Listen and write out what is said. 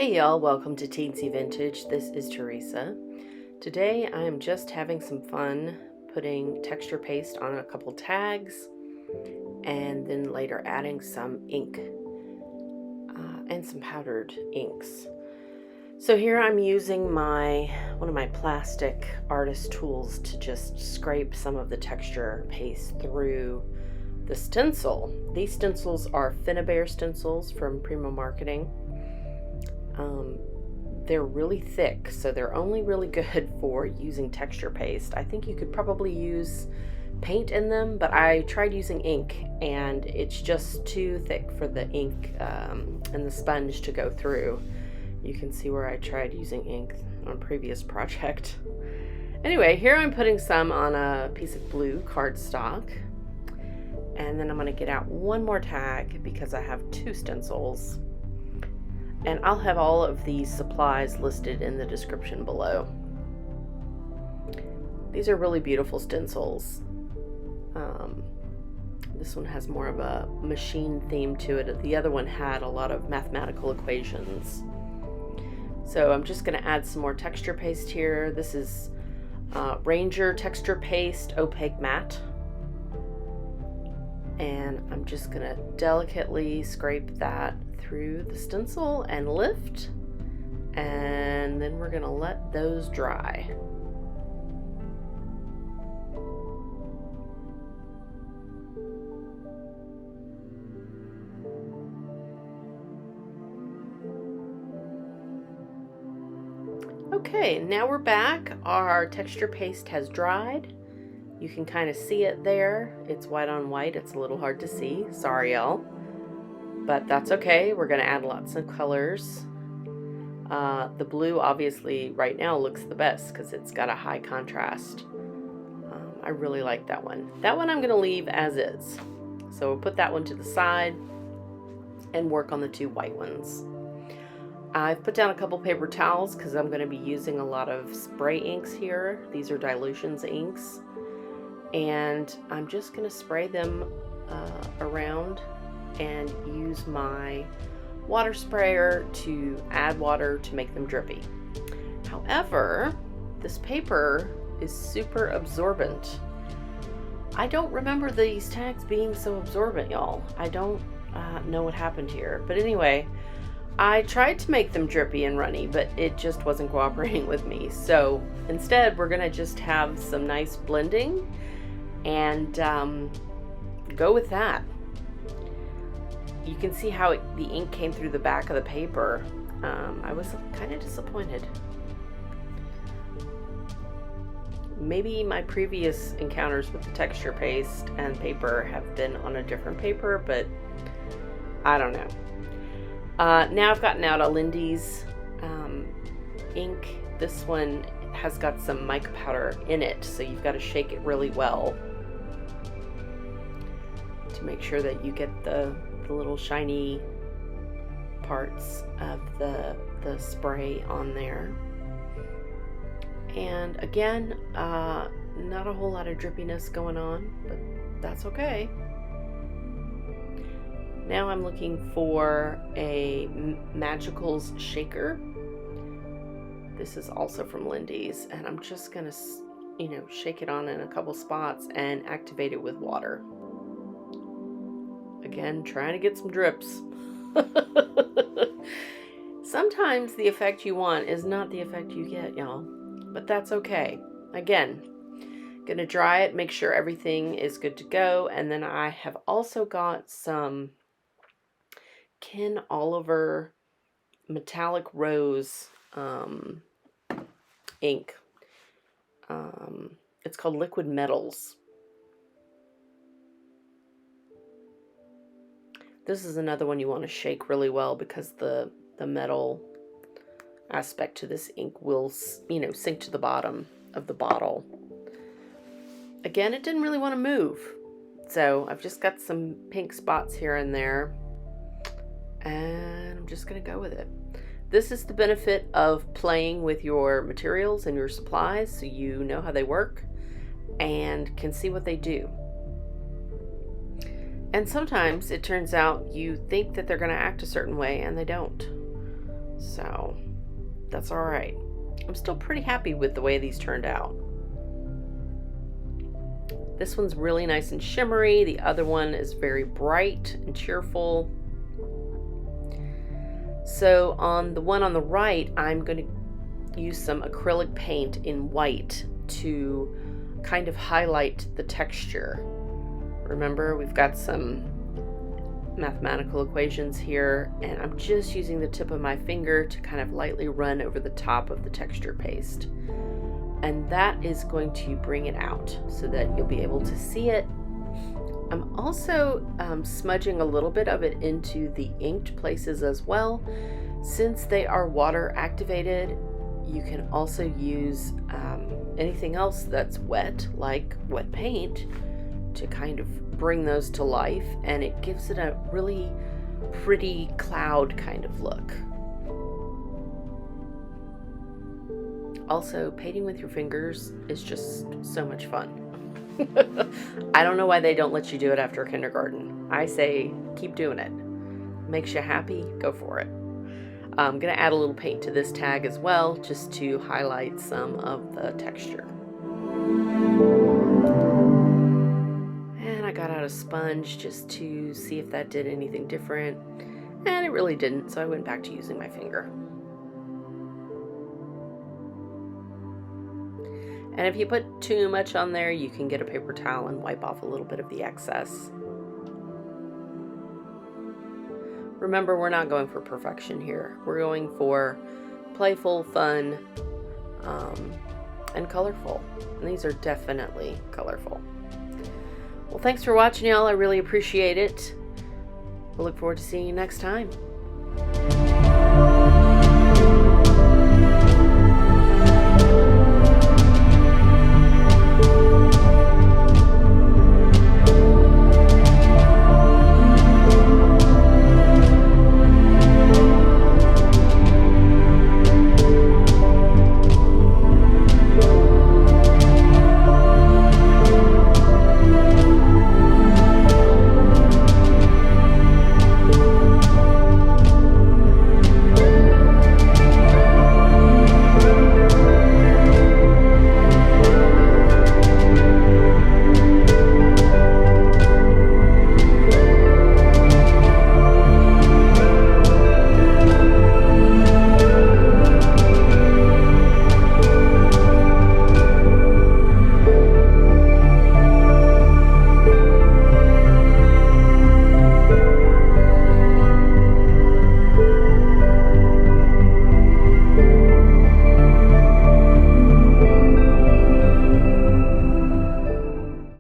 Hey y'all, welcome to Teensy Vintage. This is Teresa. Today I am just having some fun putting texture paste on a couple tags and then later adding some ink and some powdered inks. So here I'm using one of my plastic artist tools to just scrape some of the texture paste through the stencil. These stencils are Finnabair stencils from Primo Marketing. They're really thick, so they're only really good for using texture paste. I think you could probably use paint in them, but I tried using ink and it's just too thick for the ink and the sponge to go through. You can see where I tried using ink on a previous project. Anyway, here I'm putting some on a piece of blue cardstock, and then I'm going to get out one more tag because I have two stencils. And I'll have all of these supplies listed in the description below. These are really beautiful stencils. This one has more of a machine theme to it. The other one had a lot of mathematical equations. So I'm just going to add some more texture paste here. This is Ranger Texture Paste Opaque Matte. And I'm just going to delicately scrape that through the stencil and lift, and then we're going to let those dry. Okay, now we're back. Our texture paste has dried. You can kind of see it there. It's white on white. It's a little hard to see. Sorry, y'all. But that's okay. We're going to add lots of colors. The blue obviously right now looks the best because it's got a high contrast. I really like that one. That one I'm going to leave as is. So we'll put that one to the side and work on the two white ones. I've put down a couple paper towels because I'm going to be using a lot of spray inks here. These are Dylusions inks. And I'm just going to spray them around and use my water sprayer to add water to make them drippy. However, this paper is super absorbent. I don't remember these tags being so absorbent, y'all. I don't know what happened here. But anyway, I tried to make them drippy and runny, but it just wasn't cooperating with me. So instead, we're gonna just have some nice blending and go with that. You can see how the ink came through the back of the paper. I was kind of disappointed. Maybe my previous encounters with the texture paste and paper have been on a different paper, but I don't know. Now I've gotten out a Lindy's ink. This one has got some mica powder in it, so you've got to shake it really well to make sure that you get the little shiny parts of the spray on there. And again, not a whole lot of drippiness going on, but that's okay. Now I'm looking for a Magicals shaker. This is also from Lindy's, and I'm just gonna, shake it on in a couple spots and activate it with water. Again, trying to get some drips. Sometimes the effect you want is not the effect you get, y'all, but that's okay. Again, gonna dry it, make sure everything is good to go, and then I have also got some Ken Oliver Metallic Rose ink. It's called Liquid Metals. This is another one you want to shake really well because the metal aspect to this ink will, sink to the bottom of the bottle. Again, it didn't really want to move. So I've just got some pink spots here and there. And I'm just going to go with it. This is the benefit of playing with your materials and your supplies so you know how they work and can see what they do. And sometimes it turns out you think that they're going to act a certain way and they don't. So that's all right. I'm still pretty happy with the way these turned out. This one's really nice and shimmery. The other one is very bright and cheerful. So on the one on the right, I'm going to use some acrylic paint in white to kind of highlight the texture. Remember, we've got some mathematical equations here, and I'm just using the tip of my finger to kind of lightly run over the top of the texture paste. And that is going to bring it out so that you'll be able to see it. I'm also smudging a little bit of it into the inked places as well. Since they are water activated, you can also use anything else that's wet, like wet paint, to kind of bring those to life, and it gives it a really pretty cloud kind of look. Also, painting with your fingers is just so much fun. I don't know why they don't let you do it after kindergarten. I say keep doing it. Makes you happy, go for it. I'm going to add a little paint to this tag as well, just to highlight some of the texture. And I got out a sponge just to see if that did anything different, and it really didn't, so I went back to using my finger. And if you put too much on there, you can get a paper towel and wipe off a little bit of the excess. Remember, we're not going for perfection here. We're going for playful, fun, and colorful. And these are definitely colorful. Well, thanks for watching, y'all. I really appreciate it. We'll look forward to seeing you next time.